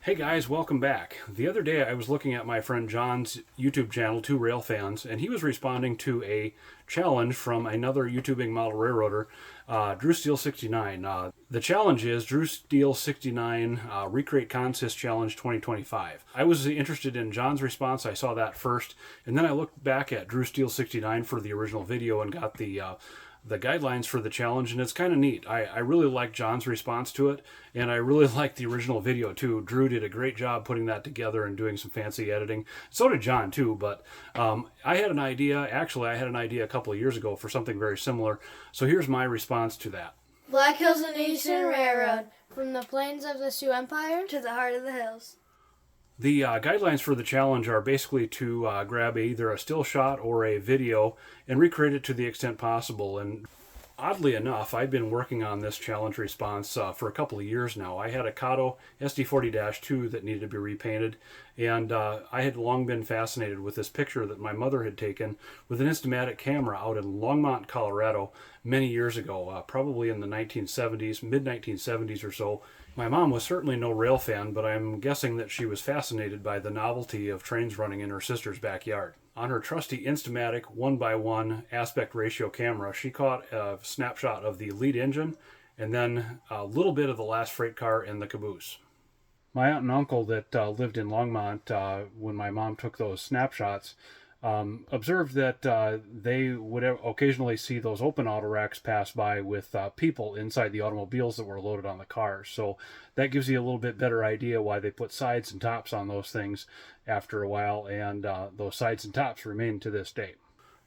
Hey guys, welcome back. The other day I was looking at my friend John's YouTube channel, Two Rail Fans, and he was responding to a challenge from another YouTubing model railroader, Drew Steel 69. The challenge is Drew Steel 69 Recreate Consist Challenge 2025. I was interested in John's response. I saw that first, and then I looked back at Drew Steel 69 for the original video and got the guidelines for the challenge, and it's kind of neat. I really like John's response to it, and I really like the original video too. Drew did a great job putting that together and doing some fancy editing. So did John too, but I had an idea a couple of years ago for something very similar. So here's my response to that. Black Hills and Eastern Railroad, from the plains of the Sioux Empire to the heart of the hills. The guidelines for the challenge are basically to grab either a still shot or a video and recreate it to the extent possible. And oddly enough, I've been working on this challenge response for a couple of years now. I had a Caboose SD40-2 that needed to be repainted, and I had long been fascinated with this picture that my mother had taken with an Instamatic camera out in Longmont, Colorado many years ago, probably in the 1970s, mid-1970s or so. My mom was certainly no rail fan, but I'm guessing that she was fascinated by the novelty of trains running in her sister's backyard. On her trusty Instamatic 1x1 aspect ratio camera, she caught a snapshot of the lead engine and then a little bit of the last freight car and the caboose. My aunt and uncle that lived in Longmont when my mom took those snapshots observed that they would occasionally see those open auto racks pass by with people inside the automobiles that were loaded on the cars. So that gives you a little bit better idea why they put sides and tops on those things after a while, and those sides and tops remain to this day.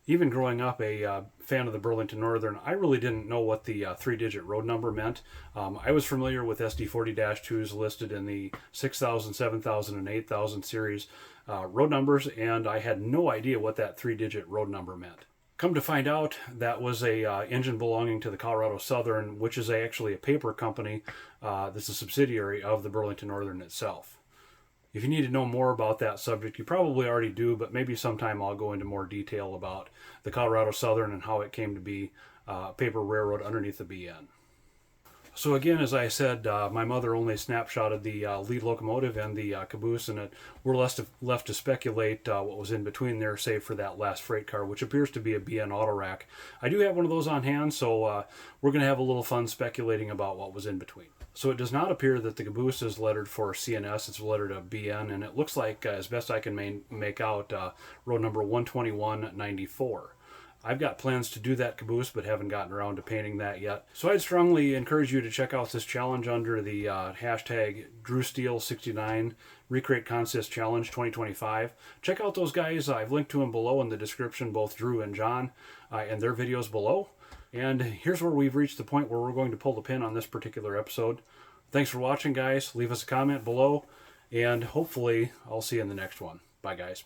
Even growing up a fan of the Burlington Northern, I really didn't know what the three-digit road number meant. I was familiar with SD40-2s listed in the 6,000, 7,000, and 8,000 series road numbers, and I had no idea what that three-digit road number meant. Come to find out, that was a engine belonging to the Colorado Southern, which is actually a paper company that's a subsidiary of the Burlington Northern itself. If you need to know more about that subject, you probably already do, but maybe sometime I'll go into more detail about the Colorado Southern and how it came to be a paper railroad underneath the BN. So again, as I said, my mother only snapshotted the lead locomotive and the caboose, and we're left to speculate what was in between there, save for that last freight car, which appears to be a BN auto rack. I do have one of those on hand, so we're going to have a little fun speculating about what was in between. So it does not appear that the caboose is lettered for C&S, it's lettered a BN, and it looks like, as best I can make out, road number 12194. I've got plans to do that caboose, but haven't gotten around to painting that yet. So I'd strongly encourage you to check out this challenge under the hashtag DrewSteel69 Recreate Consist Challenge 2025. Check out those guys. I've linked to them below in the description, both Drew and John, and their videos below. And here's where we've reached the point where we're going to pull the pin on this particular episode. Thanks for watching, guys. Leave us a comment below, and hopefully I'll see you in the next one. Bye, guys.